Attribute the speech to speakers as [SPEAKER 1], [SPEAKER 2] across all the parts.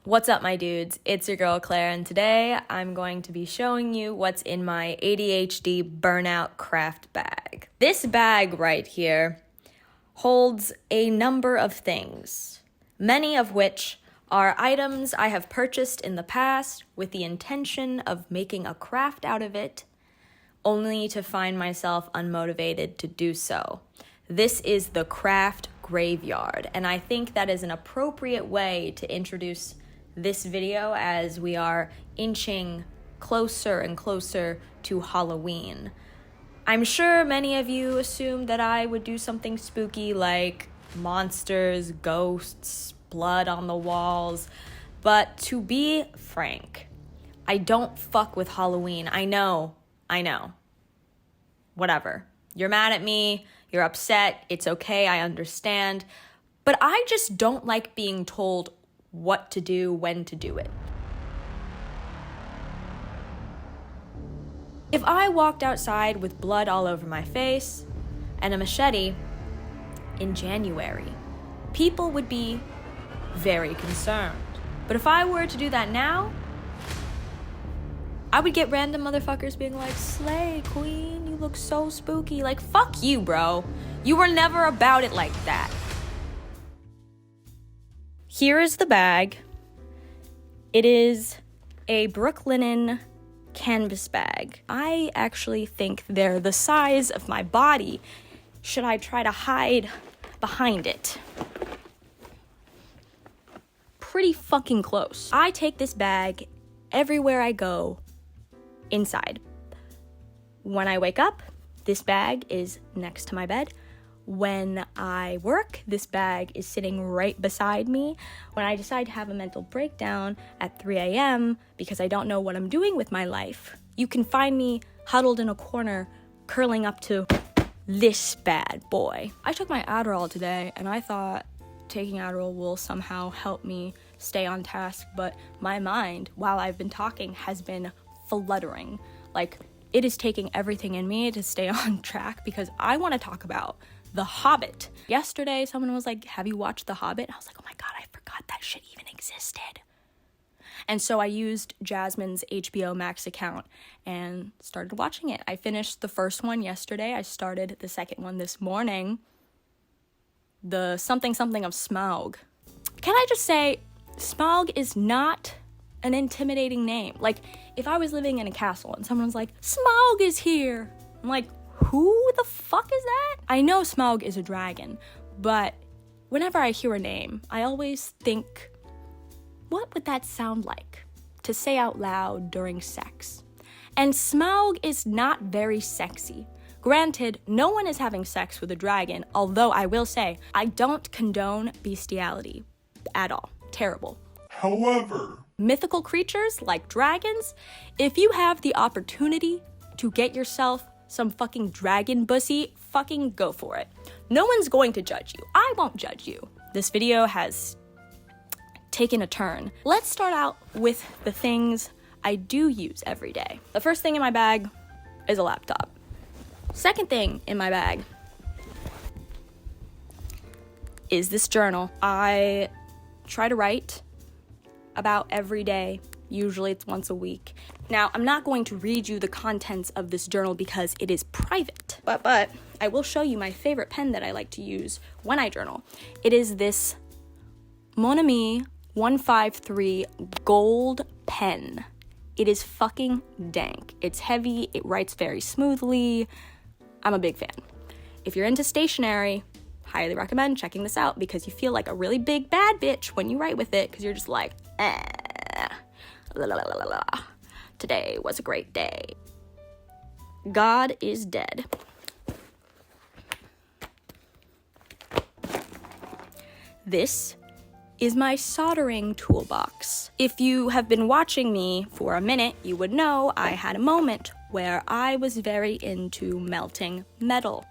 [SPEAKER 1] What's up, my dudes? It's your girl Claire, and today I'm going to be showing you what's in my ADHD burnout craft bag. This bag right here holds a number of things, many of which are items I have purchased in the past with the intention of making a craft out of it, only to find myself unmotivated to do so. This is the craft graveyard, and I think that is an appropriate way to introduce this video as we are inching closer and closer to Halloween. I'm sure many of you assumed that I would do something spooky like monsters, ghosts, blood on the walls, but to be frank, I don't fuck with Halloween. I know. Whatever. You're mad at me, you're upset, it's okay, I understand, but I just don't like being told what to do, when to do it. If I walked outside with blood all over my face and a machete in January, people would be very concerned. But if I were to do that now, I would get random motherfuckers being like, "Slay, queen, you look so spooky." Like, fuck you, bro. You were never about it like that. Here is the bag. It is a Brooklinen canvas bag. I actually think they're the size of my body. Should I try to hide behind it? Pretty fucking close. I take this bag everywhere I go inside. When I wake up, this bag is next to my bed. When I work, this bag is sitting right beside me. When I decide to have a mental breakdown at 3 a.m. because I don't know what I'm doing with my life, you can find me huddled in a corner, curling up to this bad boy. I took my Adderall today, and I thought taking Adderall will somehow help me stay on task, but my mind, while I've been talking, has been fluttering. Like, it is taking everything in me to stay on track because I want to talk about The Hobbit. Yesterday, someone was like, "Have you watched The Hobbit?" And I was like, oh my God, I forgot that shit even existed. And so I used Jasmine's HBO Max account and started watching it. I finished the first one yesterday. I started the second one this morning. The something of Smaug. Can I just say, Smaug is not an intimidating name. Like, if I was living in a castle and someone's like, "Smaug is here," I'm like, who the fuck is that? I know Smaug is a dragon, but whenever I hear a name, I always think, what would that sound like to say out loud during sex? And Smaug is not very sexy. Granted, no one is having sex with a dragon, although I will say, I don't condone bestiality at all. Terrible.
[SPEAKER 2] However,
[SPEAKER 1] Mythical creatures like dragons, if you have the opportunity to get yourself some fucking dragon pussy, fucking go for it. No one's going to judge you. I won't judge you. This video has taken a turn. Let's start out with the things I do use every day. The first thing in my bag is a laptop. Second thing in my bag is this journal. I try to write about every day. Usually it's once a week. Now, I'm not going to read you the contents of this journal because it is private, but I will show you my favorite pen that I like to use when I journal. It is this Mon Ami 153 gold pen. It is fucking dank. It's heavy, it writes very smoothly. I'm a big fan. If you're into stationery, highly recommend checking this out because you feel like a really big bad bitch when you write with it because you're just like, la la la la la. Today was a great day. God is dead. This is my soldering toolbox. If you have been watching me for a minute, you would know I had a moment where I was very into melting metal.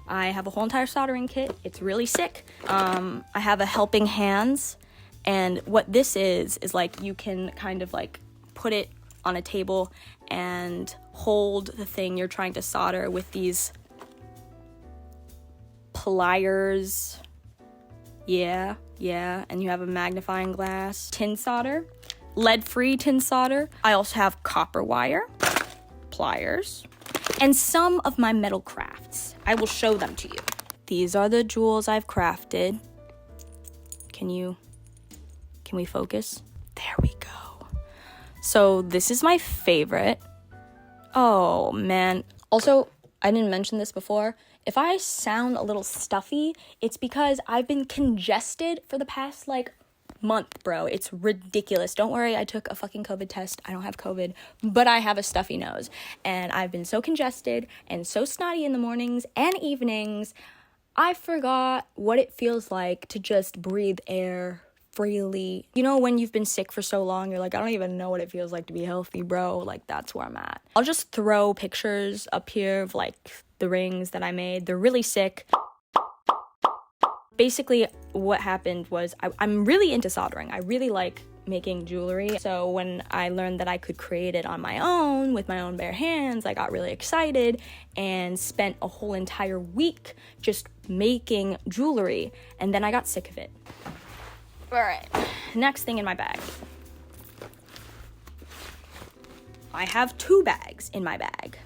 [SPEAKER 1] I have a whole entire soldering kit. It's really sick. I have a helping hands, and what this is like you can kind of like put it on a table and hold the thing you're trying to solder with these pliers. Yeah, Yeah, and you have a magnifying glass. Tin solder, lead-free tin solder. I also have copper wire, pliers, and some of my metal crafts. I will show them to you. These are the jewels I've crafted. Can we focus? There we go. So this is my favorite. Oh man. Also, I didn't mention this before. If I sound a little stuffy, it's because I've been congested for the past month, bro. It's ridiculous. Don't worry, I took a fucking COVID test. I don't have COVID, but I have a stuffy nose. And I've been so congested and so snotty in the mornings and evenings. I forgot what it feels like to just breathe air freely. You know, when you've been sick for so long, you're like, I don't even know what it feels like to be healthy, bro. That's where I'm at. I'll just throw pictures up here of the rings that I made. They're really sick. Basically, what happened was I'm really into soldering. I really like making jewelry. So when I learned that I could create it on my own with my own bare hands, I got really excited and spent a whole entire week just making jewelry. And then I got sick of it. All right, next thing in my bag. I have 2 bags in my bag.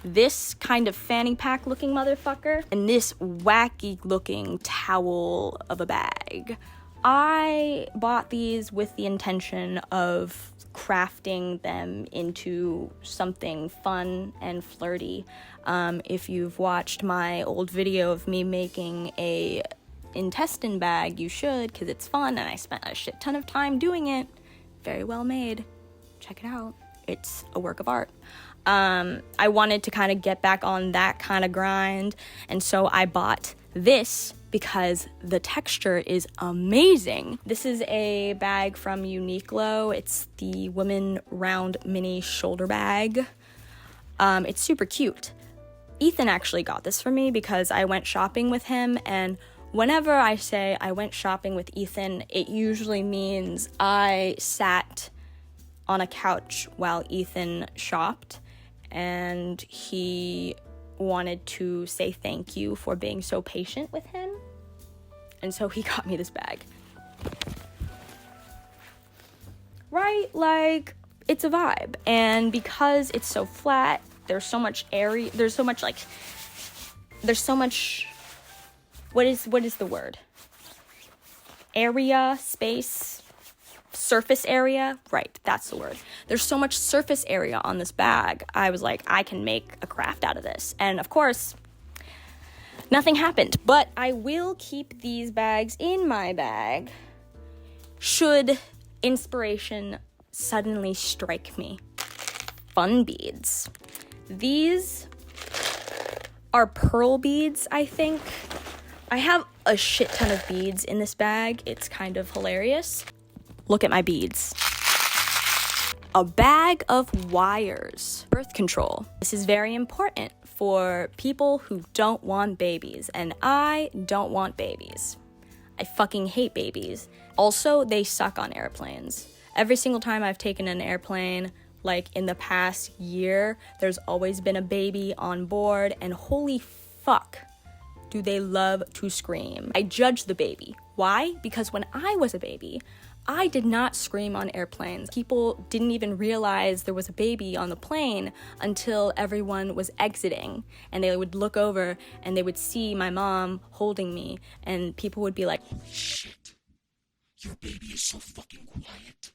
[SPEAKER 1] This kind of fanny pack looking motherfucker and this wacky looking towel of a bag. I bought these with the intention of crafting them into something fun and flirty. If you've watched my old video of me making a intestine bag, you should, because it's fun and I spent a shit ton of time doing it. Very well made. Check it out. It's a work of art. I wanted to kind of get back on that kind of grind, and so I bought this because the texture is amazing. This is a bag from Uniqlo. It's the Women Round Mini Shoulder Bag. It's super cute. Ethan actually got this for me because I went shopping with him, and whenever I say I went shopping with Ethan, it usually means I sat on a couch while Ethan shopped, and he wanted to say thank you for being so patient with him, and so he got me this bag. Right? It's a vibe, and because it's so flat, there's so much what is the word? Area, space, surface area? Right, that's the word. There's so much surface area on this bag. I was like, I can make a craft out of this. And of course, nothing happened. But I will keep these bags in my bag should inspiration suddenly strike me. Fun beads. These are pearl beads, I think. I have a shit ton of beads in this bag. It's kind of hilarious. Look at my beads. A bag of wires. Birth control. This is very important for people who don't want babies, and I don't want babies. I fucking hate babies. Also, they suck on airplanes. Every single time I've taken an airplane, in the past year, there's always been a baby on board, and holy fuck, do they love to scream. I judge the baby. Why? Because when I was a baby, I did not scream on airplanes. People didn't even realize there was a baby on the plane until everyone was exiting, and they would look over and they would see my mom holding me, and people would be like, "Holy shit, your baby is so fucking quiet.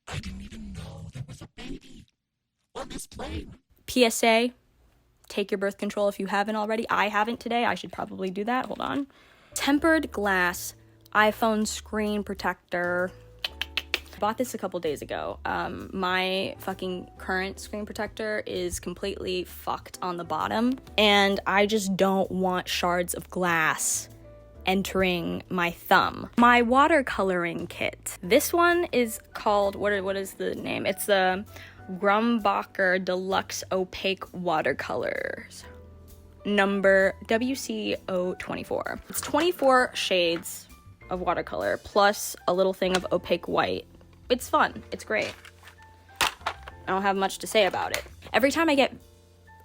[SPEAKER 1] I didn't even know there was a baby on this plane." PSA, take your birth control if you haven't already. I haven't today. I should probably do that. Hold on. Tempered glass iPhone screen protector. I bought this a couple days ago. My fucking current screen protector is completely fucked on the bottom, and I just don't want shards of glass entering my thumb. My watercoloring kit. This one is called, what is the name? It's the Grumbacher Deluxe Opaque Watercolors, number WCO24. It's 24 shades of watercolor plus a little thing of opaque white. It's fun. It's great. I don't have much to say about it. Every time I get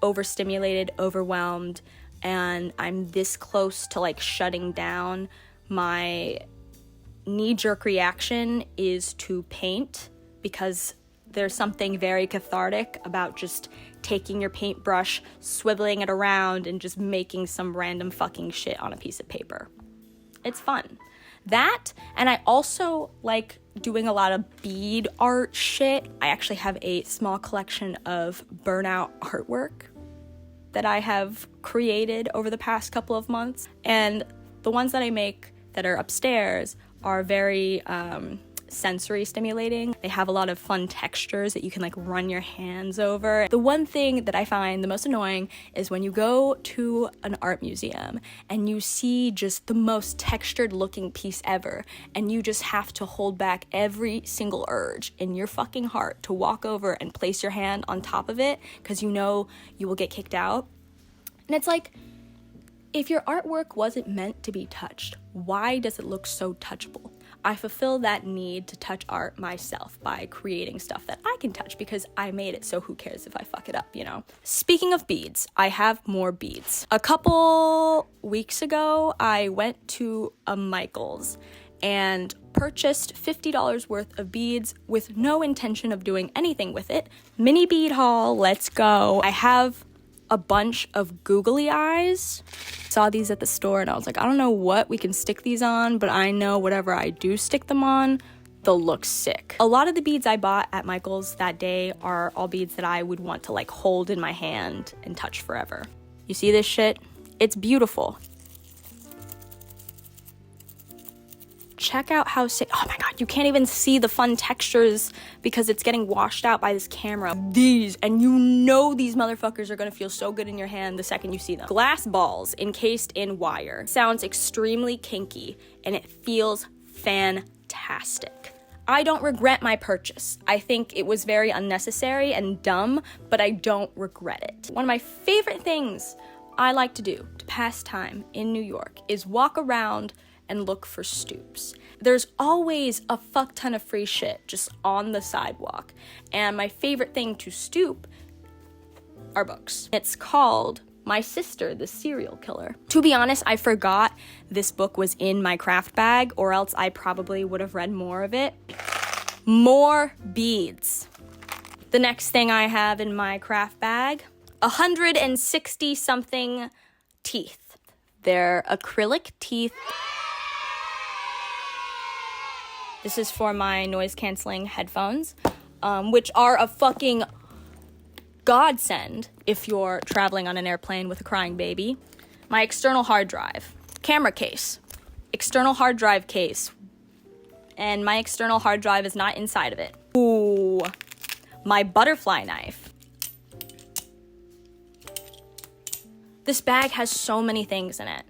[SPEAKER 1] overstimulated, overwhelmed, and I'm this close to shutting down my knee-jerk reaction is to paint, because there's something very cathartic about just taking your paintbrush, swiveling it around, and just making some random fucking shit on a piece of paper. It's fun. That, and I also like doing a lot of bead art shit. I actually have a small collection of burnout artwork that I have created over the past couple of months. And the ones that I make that are upstairs are very sensory stimulating. They have a lot of fun textures that you can like run your hands over. The one thing that I find the most annoying is when you go to an art museum and you see just the most textured looking piece ever, and you just have to hold back every single urge in your fucking heart to walk over and place your hand on top of it because you know you will get kicked out. And it's like, if your artwork wasn't meant to be touched, why does it look so touchable? I fulfill that need to touch art myself by creating stuff that I can touch because I made it, so who cares if I fuck it up, you know? Speaking of beads, I have more beads. A couple weeks ago, I went to a Michael's and purchased $50 worth of beads with no intention of doing anything with it. Mini bead haul, let's go. I have a bunch of googly eyes. Saw these at the store and I was like, I don't know what we can stick these on, but I know whatever I do stick them on, they'll look sick. A lot of the beads I bought at Michael's that day are all beads that I would want to like hold in my hand and touch forever. You see this shit? It's beautiful. Check out how sick. Oh my god, you can't even see the fun textures because it's getting washed out by this camera. These, and you know these motherfuckers are gonna feel so good in your hand the second you see them. Glass balls encased in wire. Sounds extremely kinky and it feels fantastic. I don't regret my purchase. I think it was very unnecessary and dumb, but I don't regret it. One of my favorite things I like to do to pass time in New York is walk around and look for stoops. There's always a fuck ton of free shit just on the sidewalk. And my favorite thing to stoop are books. It's called My Sister, the Serial Killer. To be honest, I forgot this book was in my craft bag, or else I probably would have read more of it. More beads. The next thing I have in my craft bag, 160 something teeth. They're acrylic teeth. This is for my noise-canceling headphones, which are a fucking godsend if you're traveling on an airplane with a crying baby. My external hard drive, camera case, external hard drive case, and my external hard drive is not inside of it. Ooh, my butterfly knife. This bag has so many things in it.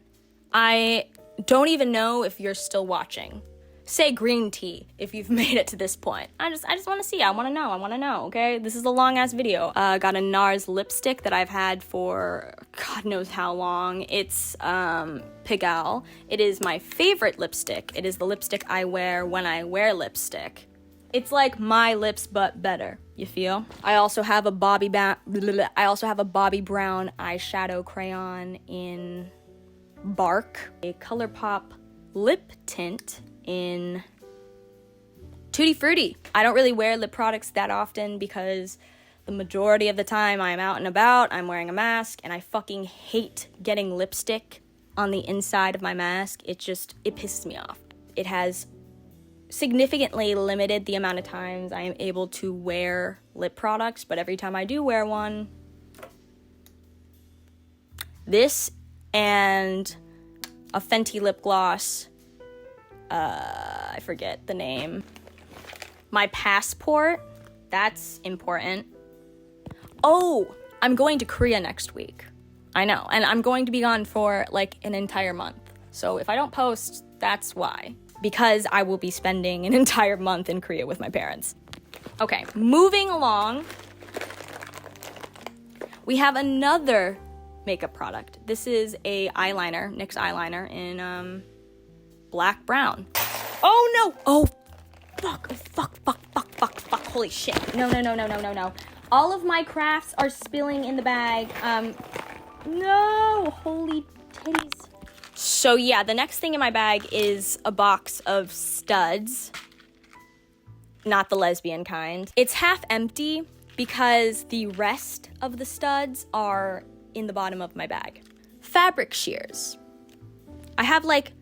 [SPEAKER 1] I don't even know if you're still watching. Say green tea if you've made it to this point. I just want to see. I want to know, okay? This is a long-ass video. Got a NARS lipstick that I've had for God knows how long. It's Pigalle. It is my favorite lipstick. It is the lipstick I wear when I wear lipstick. It's like my lips, but better. You feel? I also have a Bobbi Brown eyeshadow crayon in Bark. A ColourPop lip tint in Tutti Frutti. I don't really wear lip products that often because the majority of the time I'm out and about, I'm wearing a mask, and I fucking hate getting lipstick on the inside of my mask. It pisses me off. It has significantly limited the amount of times I am able to wear lip products, but every time I do wear one, this and a Fenty lip gloss, I forget the name. My passport, that's important. Oh, I'm going to Korea next week. I know, and I'm going to be gone for like an entire month. So if I don't post, that's why. Because I will be spending an entire month in Korea with my parents. Okay, moving along. We have another makeup product. This is a eyeliner, NYX eyeliner in black brown. Oh no! Oh, fuck, holy shit. No. All of my crafts are spilling in the bag. No, holy titties. So So yeah, the next thing in my bag is a box of studs. Not the lesbian kind. It's half empty because the rest of the studs are in the bottom of my bag. Fabric shears. I have like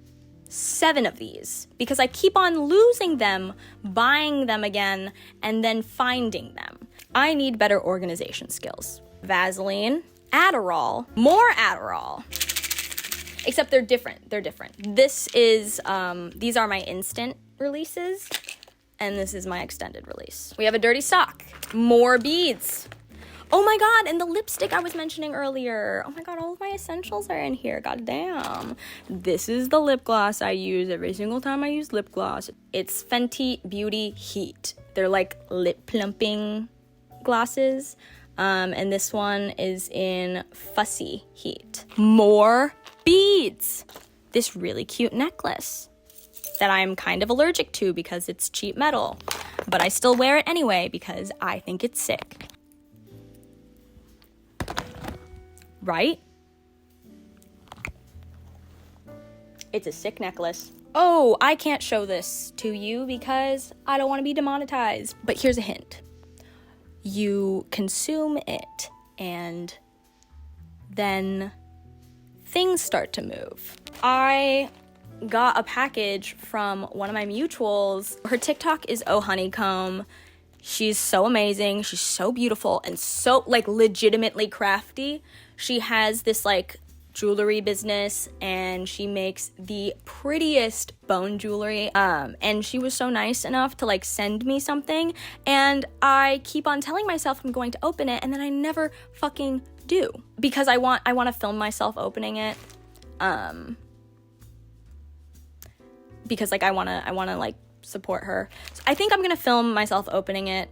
[SPEAKER 1] 7 of these because I keep on losing them, buying them again, and then finding them. I need better organization skills. Vaseline, Adderall, more Adderall. Except they're different. This is, these are my instant releases, and this is my extended release. We have a dirty sock, more beads. Oh my God, and the lipstick I was mentioning earlier. Oh my God, all of my essentials are in here, god damn. This is the lip gloss I use every single time I use lip gloss. It's Fenty Beauty Heat. They're like lip plumping glosses. And this one is in Fussy Heat. More beads. This really cute necklace that I'm kind of allergic to because it's cheap metal, but I still wear it anyway because I think it's sick. Right? It's a sick necklace. Oh, I can't show this to you because I don't want to be demonetized. But here's a hint. You consume it and then things start to move. I got a package from one of my mutuals. Her TikTok is Oh Honeycomb. She's so amazing. She's so beautiful and so like legitimately crafty. She has this like jewelry business and she makes the prettiest bone jewelry. And she was so nice enough to like send me something, and I keep on telling myself I'm going to open it, and then I never fucking do because I want to film myself opening it. Because like I want to like support her. So I think I'm going to film myself opening it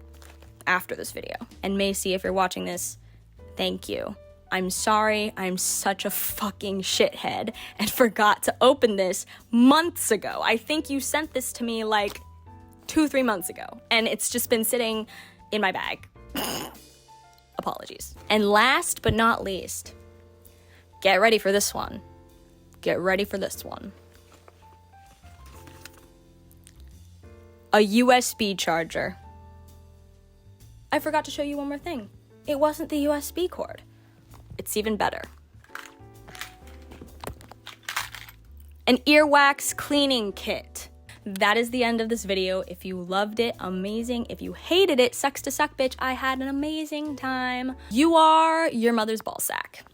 [SPEAKER 1] after this video. And Macy, if you're watching this, thank you. I'm sorry, I'm such a fucking shithead and forgot to open this months ago. I think you sent this to me like 2-3 months ago, and it's just been sitting in my bag. Apologies. And last but not least, get ready for this one. Get ready for this one. A USB charger. I forgot to show you one more thing. It wasn't the USB cord. It's even better. An earwax cleaning kit. That is the end of this video. If you loved it, amazing. If you hated it, sucks to suck, bitch. I had an amazing time. You are your mother's ball sack.